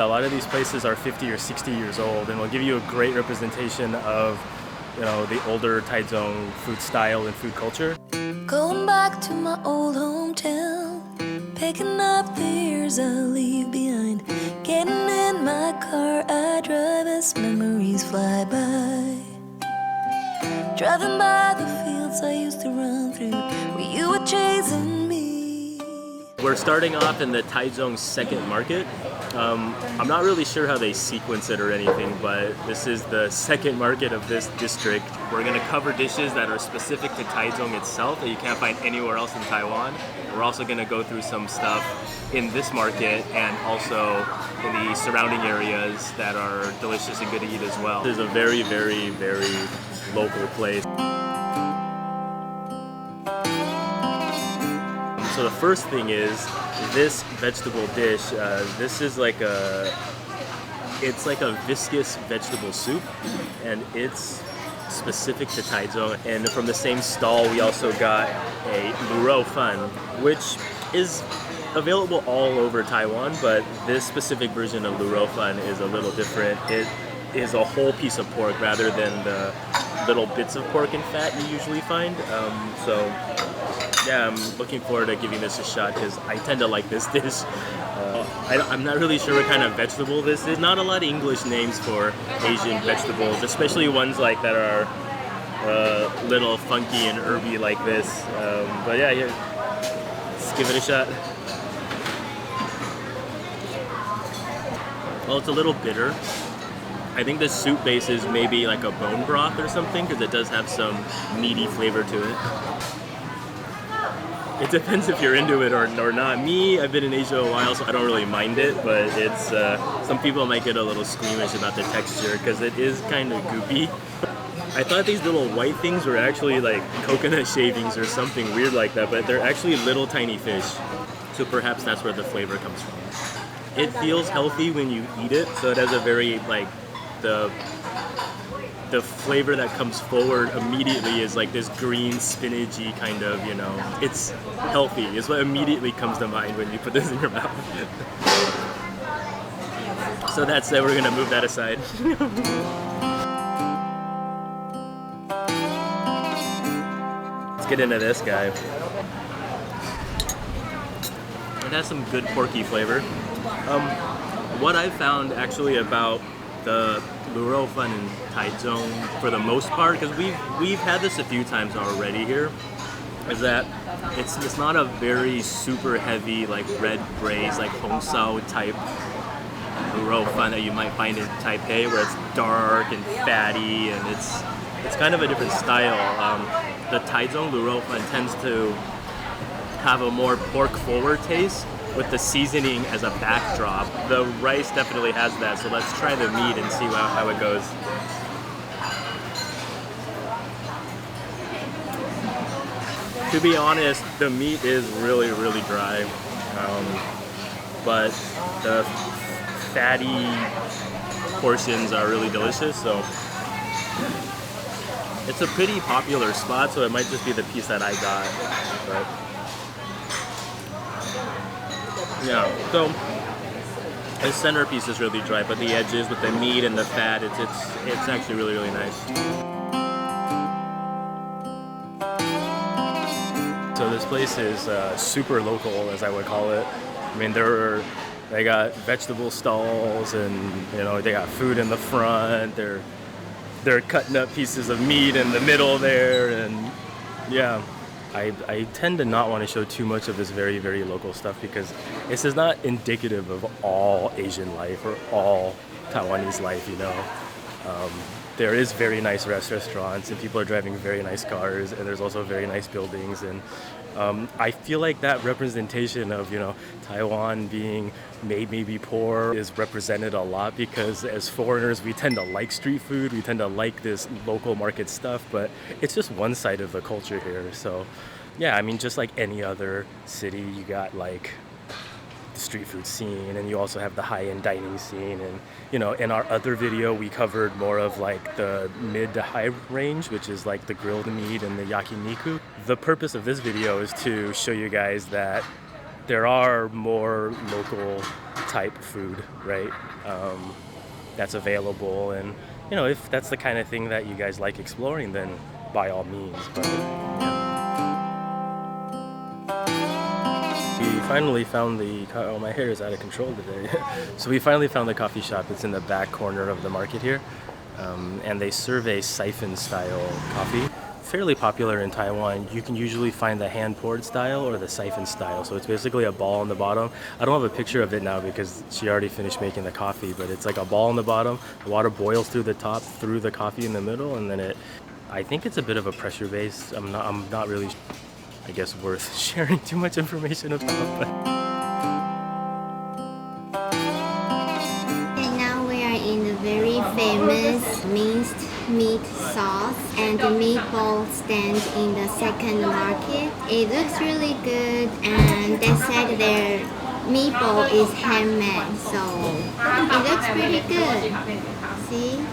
A lot of these places are 50 or 60 years old and will give you a great representation of, you know, the older Taichung food style and food culture. Going back to my old hometown, picking up the years I leave behind. Getting in my car, I drive as memories fly by. Driving by the fields I used to run through, where you were chasing me. We're starting off in the Taichung second market. I'm not really sure how they sequence it or anything, but this is the second market of this district. We're going to cover dishes that are specific to Taichung itself that you can't find anywhere else in Taiwan. We're also going to go through some stuff in this market and also in the surrounding areas that are delicious and good to eat as well. This is a very, very, very local place. So the first thing is this vegetable dish. This is like it's like a viscous vegetable soup, and it's specific to Taichung. And from the same stall, we also got a Luro fan, which is available all over Taiwan, but this specific version of Luro fan is a little different. It is a whole piece of pork rather than the little bits of pork and fat you usually find. So yeah, I'm looking forward to giving this a shot because I tend to like this dish. I'm not really sure what kind of vegetable this is. Not a lot of English names for Asian vegetables, especially ones like that are little funky and herby like this. But yeah, let's give it a shot. Well, it's a little bitter. I think the soup base is maybe like a bone broth or something because it does have some meaty flavor to it. It depends if you're into it or not. Me, I've been in Asia a while, so I don't really mind it, but it's some people might get a little squeamish about the texture because it is kind of goopy. I thought these little white things were actually like coconut shavings or something weird like that, but they're actually little tiny fish. So perhaps that's where the flavor comes from. It feels healthy when you eat it, so it has a very like the flavor that comes forward immediately is like this green spinachy kind of, you know, it's healthy is what immediately comes to mind when you put this in your mouth. So that's it, we're gonna move that aside. Let's get into this guy. It has some good porky flavor. What I've found actually about the Luro fan in Taichung, for the most part, because we've had this a few times already here, is that it's not a very super heavy like red braise like Hong Sao type Luro fan that you might find in Taipei, where it's dark and fatty and it's kind of a different style. The Taichung Luro fan tends to have a more pork forward taste with the seasoning as a backdrop. The rice definitely has that, so let's try the meat and see how it goes. To be honest, the meat is really, really dry, but the fatty portions are really delicious, so it's a pretty popular spot, so it might just be the piece that I got, but yeah, so the centerpiece is really dry, but the edges with the meat and the fat, it's actually really, really nice. So this place is super local, as I would call it. I mean, they got vegetable stalls, and you know, they got food in the front. They're cutting up pieces of meat in the middle there, and yeah. I tend to not want to show too much of this very, very local stuff because this is not indicative of all Asian life or all Taiwanese life, you know. There is very nice restaurants and people are driving very nice cars, and there's also very nice buildings, and I feel like that representation of, you know, Taiwan being maybe poor is represented a lot because as foreigners we tend to like street food, we tend to like this local market stuff, but it's just one side of the culture here. So yeah, I mean, just like any other city, you got like the street food scene, and you also have the high-end dining scene. And you know, in our other video we covered more of like the mid to high range, which is like the grilled meat and the yakiniku. The purpose of this video is to show you guys that there are more local type food, right? That's available, and you know, if that's the kind of thing that you guys like exploring, then by all means. But we finally found oh, my hair is out of control today. So we finally found the coffee shop that's in the back corner of the market here, and they serve a siphon style coffee. Fairly popular in Taiwan. You can usually find the hand poured style or the siphon style. So it's basically a ball on the bottom. I don't have a picture of it now because she already finished making the coffee, but it's like a ball on the bottom. The water boils through the top, through the coffee in the middle, and then I think it's a bit of a pressure base. I'm not really, I guess, worth sharing too much information about. But. And now we are in the very famous minced meat sauce and the meatball stand in the second market. It looks really good, and they said their meatball is handmade, so it looks pretty good. See?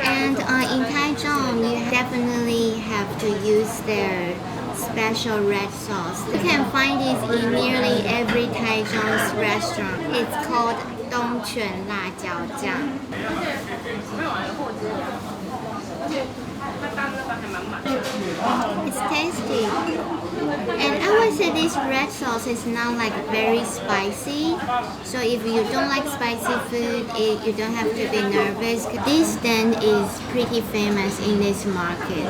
And in Taichung, you definitely have to use their special red sauce. You can find this in nearly every Taichung's restaurant. It's called 东泉辣椒酱. It's tasty. And I would say this red sauce is not like very spicy. So if you don't like spicy food, you don't have to be nervous. This stand is pretty famous in this market.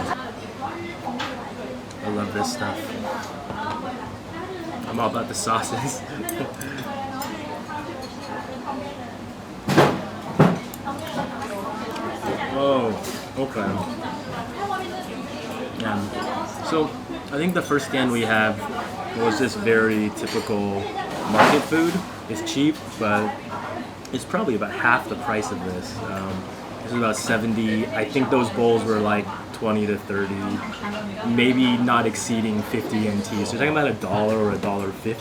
I love this stuff. I'm all about the sauces. Oh, okay. So I think the first stand we have was just very typical market food. It's cheap, but it's probably about half the price of this. This is about 70. I think those bowls were like 20 to 30, maybe not exceeding 50 NT. So you're talking about $1 or $1.50.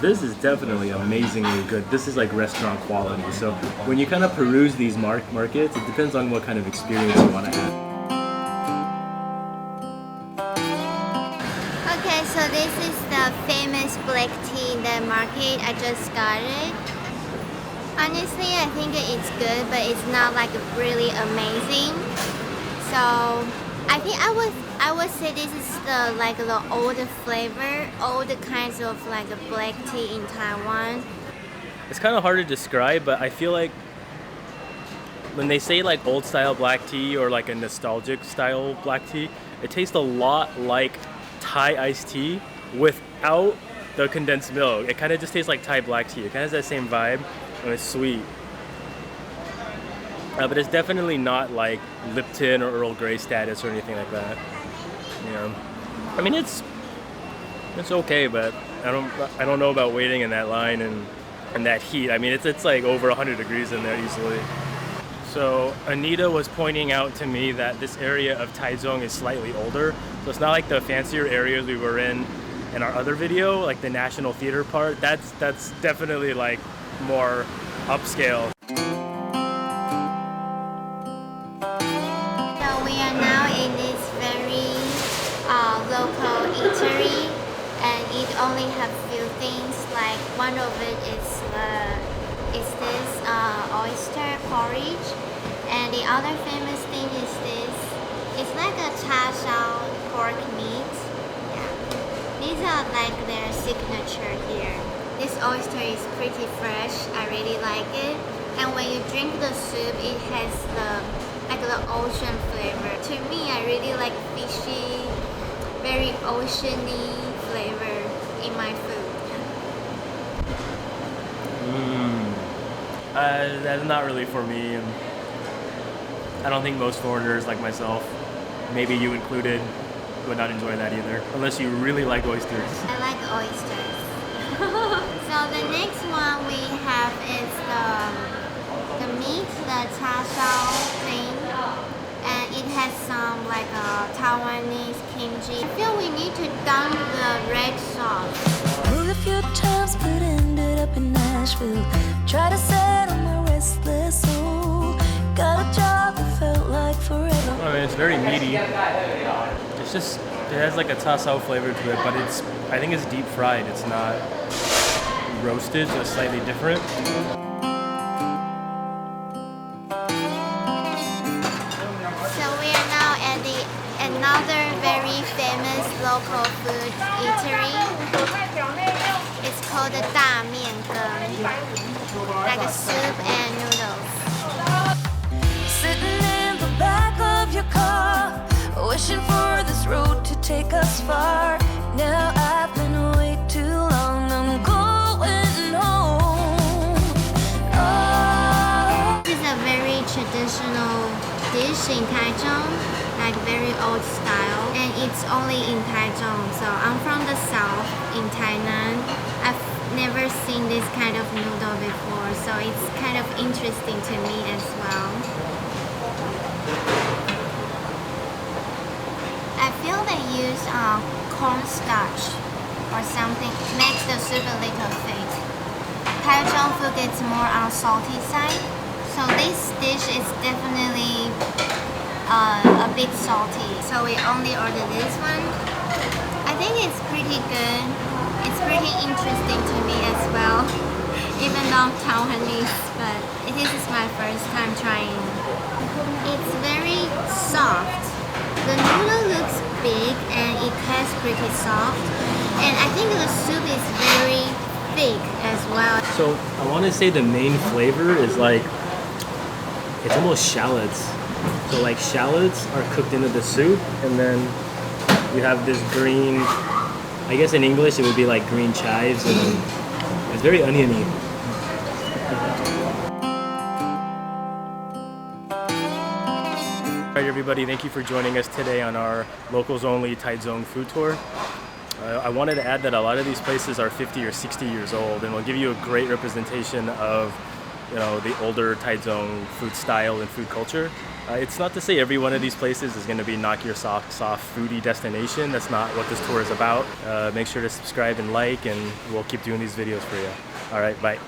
This is definitely amazingly good. This is like restaurant quality. So when you kind of peruse these markets, it depends on what kind of experience you want to have. Okay, so this is the famous black tea in the market. I just got it. Honestly, I think it's good, but it's not like really amazing. So I think I would say this is the old flavor, old kinds of like a black tea in Taiwan. It's kind of hard to describe, but I feel like when they say like old style black tea or like a nostalgic style black tea, it tastes a lot like Thai iced tea without the condensed milk. It kind of just tastes like Thai black tea. It kind of has that same vibe, and it's sweet. But it's definitely not like Lipton or Earl Grey status or anything like that. You know, I mean it's okay, but I don't know about waiting in that line and that heat. I mean it's like over 100 degrees in there easily. So Anita was pointing out to me that this area of Taichung is slightly older. So it's not like the fancier areas we were in our other video, like the National Theater part. That's definitely like more upscale. So we are now in this very local eatery, and it only have few things. Like one of it is this oyster porridge, and the other famous thing is this. It's like a cha shao pork meat. Yeah, these are like their signature here. This oyster is pretty fresh. I really like it, and when you drink the soup, it has the ocean flavor. To me, I really like fishy, very oceany flavor in my food. That's not really for me, and I don't think most foreigners like myself, maybe you included, would not enjoy that either, unless you really like oysters. I like oysters. So the next one we have is the meat, the cha shao thing, and it has some like Taiwanese kimchi. I feel we need to dunk the red sauce. Moved a few times, but ended up in Nashville. Tried to settle my restless soul. Got a job that felt like forever. I mean, it's very meaty. It's It's just, it has like a tasao flavor to it, but I think it's deep fried. It's not roasted, so it's slightly different. So we are now at another very famous local food eatery. It's called the Da Mian Geng, like a soup and noodles. Sitting in the back of your car, wishing for this road to take us far. Now I've been away too long, I'm going home. Oh. This is a very traditional dish in Taichung, like very old style, and it's only in Taichung. So I'm from the south in Tainan. I've never seen this kind of noodle before, so it's kind of interesting to me as well. I feel they use cornstarch or something, makes the soup a little thick. Taichung food gets more on salty side, so this dish is definitely a bit salty. So we only order this one. I think it's pretty good. It's pretty interesting to me as well, even though I'm Taiwanese, but this is my first time trying. It's very soft. The noodle looks big and it tastes pretty soft, and I think the soup is very thick as well. So I want to say the main flavor is like, it's almost shallots. So like shallots are cooked into the soup, and then you have this green, I guess in English it would be like green chives, and it's very oniony. Alright everybody, thank you for joining us today on our locals only Taichung food tour. I wanted to add that a lot of these places are 50 or 60 years old, and will give you a great representation of, you know, the older Taichung food style and food culture. It's not to say every one of these places is going to be knock your socks off foodie destination. That's not what this tour is about. Make sure to subscribe and like, and we'll keep doing these videos for you. Alright, bye.